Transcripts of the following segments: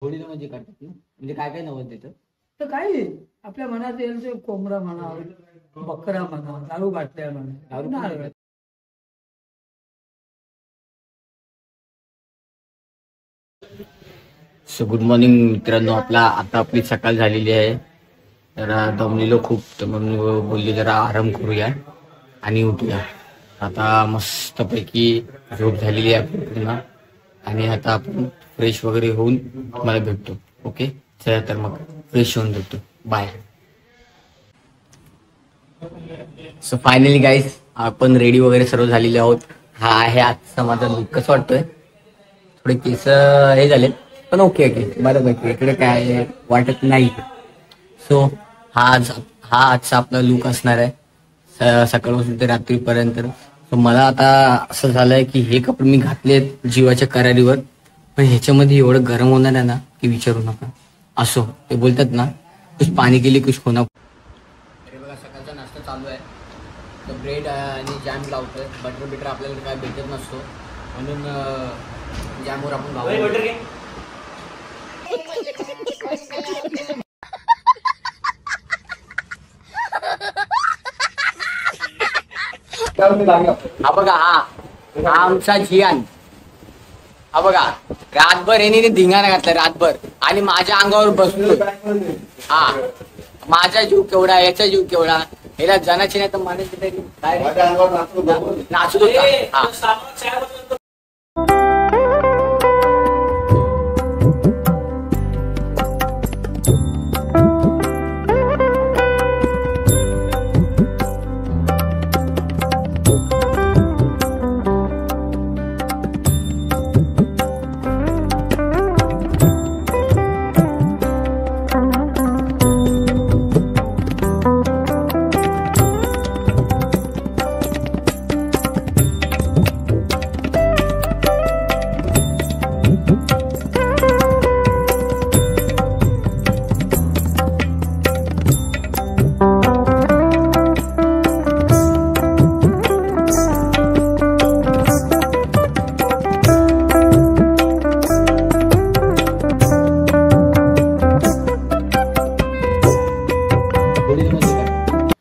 होळीला म्हणजे करतात ना, म्हणजे काय काय नवस देतं? तर काही आपल्या मनात येईल ते कोंबडा म्हणा, बकरा म्हणा, दारू बाटल्या म्हणा, दारू नारळ. पण देतात. सो गुड मॉर्निंग मित्रांनो, आता आपली सकाळ झालेली आहे. जरा दमलेलो खूप, तर म्हणून बोलली जरा आराम करूया आणि उठूया. आता मस्तपैकी झोप झालेली आहे पूर्ण आणि आता आपण फ्रेश वगैरे होऊन तुम्हाला भेटतो. ओके, चला तर मग फ्रेश होऊन भेटतो. बाय. सो फायनली गाईज, आपण रेडी वगैरे सर्व झालेले आहोत. हा आहे आजचा माझा लुक. कसं वाटतोय? थोडे केस हे झालेत पण ओके बरोबर, इकडे काय वाटत नाही. सो हा आजचा आपला लुक असणार आहे सकाळपासून ते रात्रीपर्यंत. सो मला आता असं झालंय की हे कपडे मी घातलेत जीवाच्या करारीवर, पण ह्याच्यामध्ये एवढं गरम होणार आहे ना की विचारू नका. असो, ते बोलतात ना, कुछ पाणी केली कुछ होणार. अरे बघा, सकाळचा नाश्ता चालू आहे. तर ब्रेड आणि जॅम लावतोय. बटर आपल्याला काय भेटत नसतो, म्हणून जॅमवर आपण लावतो. हा बघा, हा आमचा झियान. हा बघा, रातभर यांनी धिंगाणा घातला रातभर आणि माझ्या अंगावर बसलो. हा, माझा जीव केवढा, याचा जीव केवढा, याला जनाची नाही तर मानायची तरी काय नाचू होता.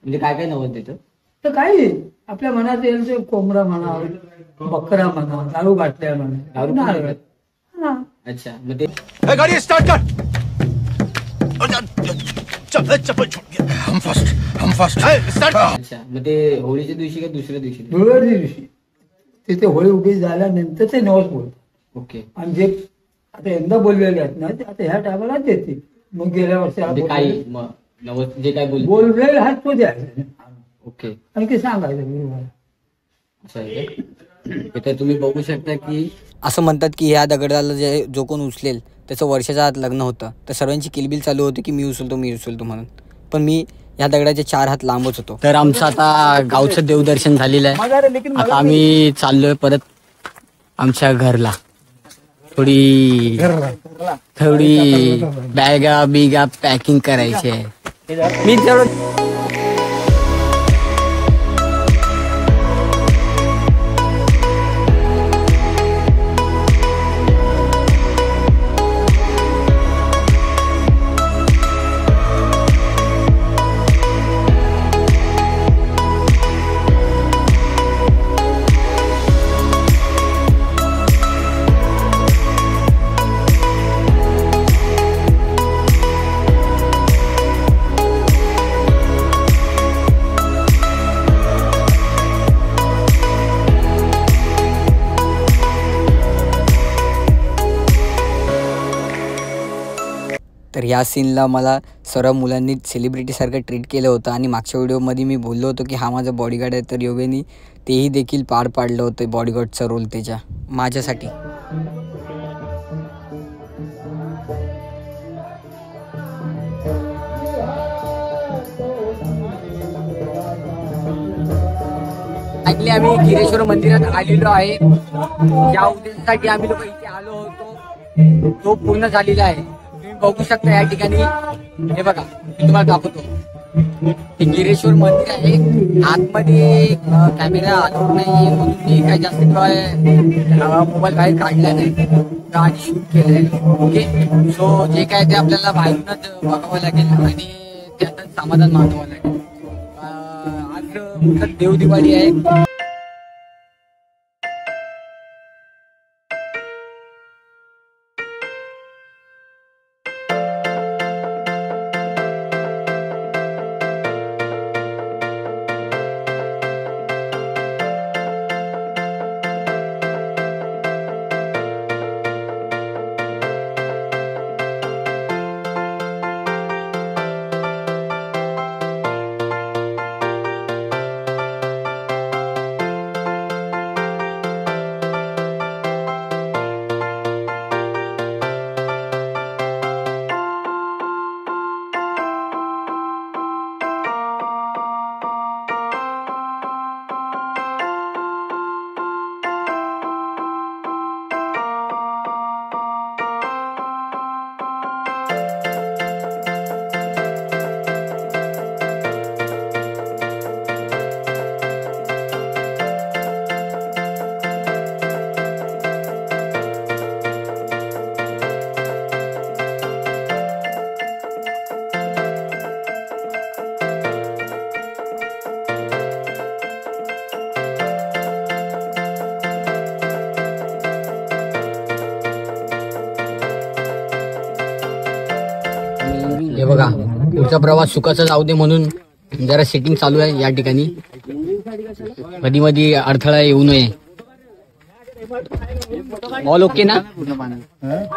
म्हणजे काय काय नवस देतं? तर काही आपल्या मनात येईल ते कोंबडा म्हणा, बकरा म्हणा, दारू बाटल्या म्हणा, दारू पण नारळ. देतात? हा. अच्छा, मग ते गाड़ी स्टार्ट कर। चप्पल छूट गया। हम फर्स्ट स्टार्ट। अच्छा, मग ते होळीच्या दिवशी का दुसऱ्या दिवशी? धुळवडी दिवशी तिथे होळी उभी झाल्यानंतर ते नवस बोलतात. ओके, आणि जे आता यंदा बोललेले आहेत ना, ते आता ह्या टायमाला देतील. मग गेल्या वर्षी म्हणजे काही नवस जे काय बोललेले आहेत तो द्यायचा. ओके, आणखी सांगायचं गुरुवार. असं आहे का? तर तुम्ही बघू शकता की असं म्हणतात की ह्या दगडाला जो कोण उचलेल त्याचं वर्षाच्या आत लग्न होतं. तर सर्वांची किलबिल चालू होती की मी उचलतो म्हणून, पण मी ह्या दगडाचे 4 हात लांबच होतो. तर आमचं आता गावचं देवदर्शन झालेलं आहे. आता आम्ही चाललोय परत आमच्या घरला. थोडी बॅगा बिगा पॅकिंग करायची आहे. मी तेवढं तर ह्या सीनला मला सर्व मुलांनी सेलिब्रिटीसारखं ट्रीट केलं होतं. आणि मागच्या व्हिडिओमध्ये मी बोललो होतो की हा माझा बॉडीगार्ड आहे, तर योगेनी तेही देखील पार पाडलं होतं बॉडीगार्डचा रोल त्याच्या माझ्यासाठी. ऍक्च्युली आम्ही गिरेश्वर मंदिरात आलेलो आहे. या उद्देशासाठी आम्ही लोक इथे आलो होतो, तो पूर्ण झालेला आहे. तुम्ही बघू शकता या ठिकाणी. हे बघा, मी तुम्हाला दाखवतो. ते गिरेश्वर मंदिर आहे. आतमध्ये कॅमेरा अलाउड नाही म्हणून मी काही जास्त मोबाईल बाहेर काढला नाही आणि शूट केलंय. ओके, सो जे काय ते आपल्याला बाहेरूनच बघावं लागेल आणि त्यातच समाधान मानावं लागेल. आज देवदिवाळी आहे. हे बघा, पुढचा प्रवास सुखाचा जाऊ दे म्हणून जरा सेटिंग चालू आहे या ठिकाणी. कधी मध्ये अडथळा येऊ नये. ऑल ओके ना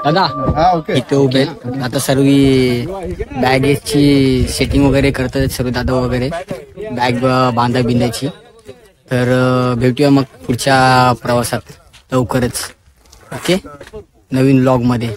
दादा? इथे उभे आता सर्व बॅगेजची सेटिंग वगैरे करतात सर्व दादा वगैरे, बॅग बांधा बिंदायची. तर भेटूया मग पुढच्या प्रवासात लवकरच. ओके, नवीन व्लॉग मध्ये.